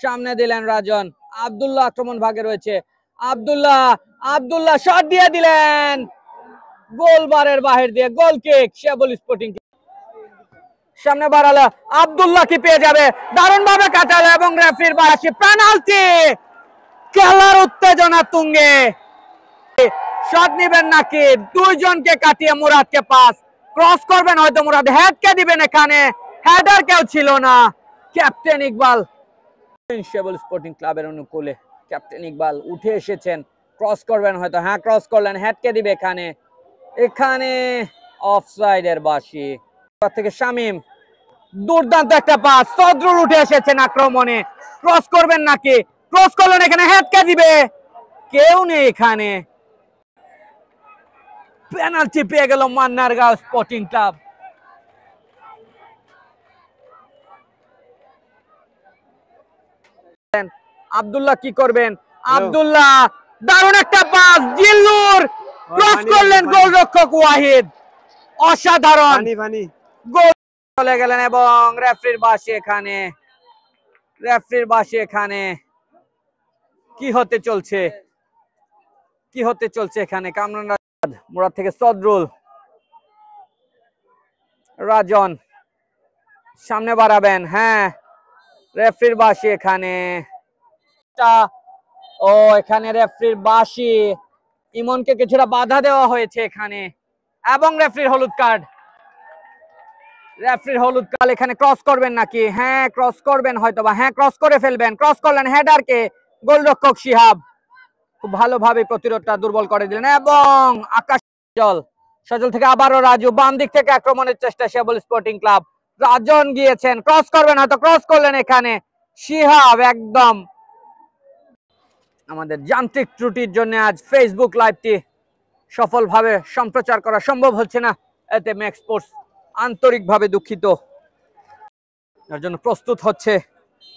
সামনে দিলেন রাজন, আব্দুল্লাহ আক্রমণ ভাগে রয়েছে, আব্দুল্লাহ শট দিয়ে দিলেন গোলবারের বাহির দিয়ে, গোল কিক শেবল স্পোর্টিং। সামনে বাড়ালো, আব্দুল্লাহ কি পেয়ে যাবে, দারুণ ভাবে কাটালো এবং রেফারির বাঁশি, পেনাল্টি। খেলার উত্তেজনা তুঙ্গে, শট নিবেন নাকি, দুইজনকে কাটিয়ে মুরাদকে পাস, ক্রস করবেন হয়তো মুরাদ, হেডকে দিবেন, এখানে হেডার কেউ ছিল না। ক্যাপ্টেন ইকবাল শেবল স্পোর্টিং ক্লাবের অনুকূলে, ক্যাপ্টেন ইকবাল উঠে এসেছেন, ক্রস করবেন হয়তো, হ্যাঁ ক্রস করলেন, হেডকে দিবে এখানে অফসাইডের বাঁশি থেকে শামিম, দুর্দান্ত একটা পাস, সদরুল উঠে এসেছেন আক্রমণে, ক্রস করবেন নাকি, ক্রস করলেন, এখানে হেডকে দিবে, কেউ নেই এখানে, পেনাল্টি পেয়ে গেল মান্নারগাঁও স্পোর্টিং ক্লাব। আব্দুল্লাহ কি করবেন, আব্দুল্লাহ দারুণ একটা পাস, জিল্লুর ক্রস করলেন, গোলরক্ষক ওয়াহিদ অসাধারণ গোল চলে গেলেন এবং রেফারির বাঁশি এখানে কি হতে চলছে এখানে। কামরান মুরাদ থেকে সদরুল, রাজন সামনে বাড়াবেন, হ্যাঁ রেফারির বাঁশি এখানে, ও এখানে রেফারির বাঁশি, ইমনকে কিছুটা বাধা দেওয়া হয়েছে এখানে এবং রেফারির হলুদ কার্ড, এখানে ক্রস করবেন নাকি, হ্যাঁ ক্রস করবেন হয়তোবা, হ্যাঁ ক্রস করে ফেলবেন, ক্রস করলেন, হেডারকে গোলরক্ষক শিহাব খুব ভালোভাবে প্রতিরোধটা দুর্বল করে দিলেন এবং আকাশ সজল থেকে আবারও রাজু, বাম দিক থেকে আক্রমণের চেষ্টা শেবল স্পোর্টিং ক্লাব, রাজন গিয়েছেন, ক্রস করবেন হয়তো, ক্রস করলেন, এখানে শিহাব একদম। আমাদের যান্ত্রিক ত্রুটির জন্য আজ ফেসবুক লাইভটি সফলভাবে সম্প্রচার করা সম্ভব হচ্ছে না, এতে ম্যাক্স স্পোর্টস আন্তরিকভাবে দুঃখিত। এর জন্য প্রস্তুত হচ্ছে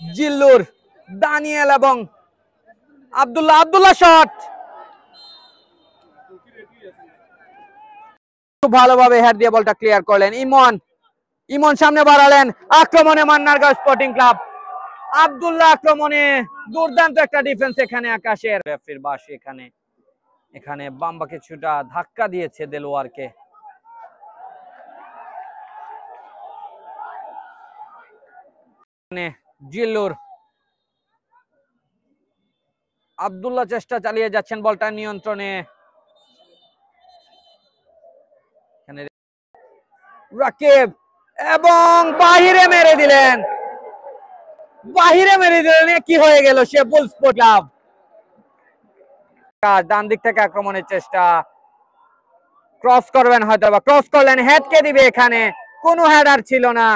জিল্লুর, দানিয়েল এবং আব্দুল্লাহ শট, খুব ভালোভাবে হেড দিয়ে বলটা ক্লিয়ার করলেন, ইমন সামনে বাড়ালেন, আক্রমণে মান্নারগাঁও স্পোর্টিং ক্লাব, আব্দুল্লাহ আক্রমণে, দুর্দান্ত একটা ডিফেন্স এখানে আকাশের, রেফারির বাঁশি এখানে বাম্বা কিছুটা ধাক্কা দিয়েছে দেলোয়ারকে, জিল্লুর, আব্দুল্লাহ চেষ্টা চালিয়ে যাচ্ছেন বলটা নিয়ন্ত্রণে, রাকিব এবং বাহিরে মেরে দিলেন, কি হয়ে গেল শেবল স্পোর্ট ক্লাব। ডান দিক থেকে আক্রমণের চেষ্টা, ক্রস করবেন হয়তো বা, ক্রস করলেন, হেডকে দিবে, এখানে কোনো হেডার ছিল না,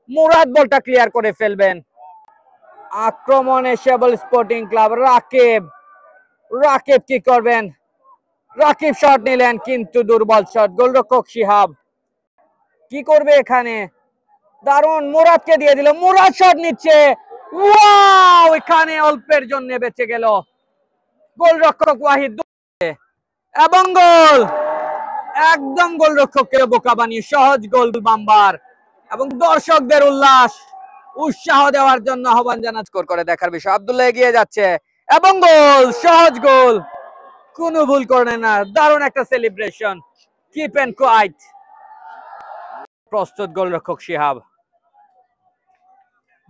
মুরাদ বলটা ক্লিয়ার করে ফেলবেন। আক্রমণে শেবল স্পোর্টিং ক্লাব, রাকিব কি করবেন, রাকিব শট নিলেন কিন্তু দুর্বল শট, গোলরক্ষক শিহাব কি করবে এখানে, দারুণ, মুরাদকে দিয়ে দিল, মুরাদ শট নিচ্ছে, ওয়াও, এখানে অল্পের জন্য বেঁচে গেল গোলরক্ষক ওয়াহিদ এবং গোল, একদম গোলরক্ষককে বোকা বানিয়ে সহজ গোল বাম্বার এবং দর্শকদের উৎসাহ দেওয়ার জন্য আহ্বান জানাত করে দেখার বিষয়। আব্দুল্লাহ এগিয়ে যাচ্ছে এবং গোল, সহজ গোল, কোনো ভুল করে না, দারুণ একটা সেলিব্রেশন, কিপ এন্ড কোয়াইট, প্রস্তুত গোলরক্ষক শিহাব,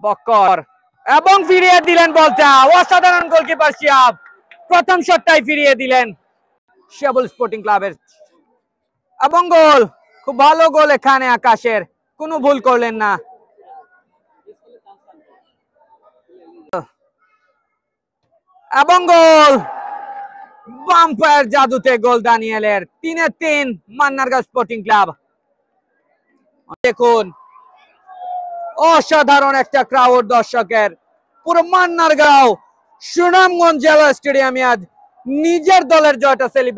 বক্কর এবং ফিরিয়ে দিলেন বলটা, অসাধারণ গোলকিপার শিহাব, প্রথম শটটাই ফিরিয়ে দিলেন শেবল স্পোর্টিং ক্লাবের এবং গোল, খুব ভালো গোল এখানে আকাশের, কোনো ভুল করলেন না এবং গোল, বাম্পায়ার জাদুতে গোল দানিয়েলের, 3-3 মান্নারগাঁও স্পোর্টিং ক্লাব। দেখুন অসাধারণ একটা ক্রাউড দর্শকের, পুরো মান্নারগাঁও সুনামগঞ্জ জেলা স্টেডিয়ামে আজ নিজের দলের জয়টা সেলিব্রেট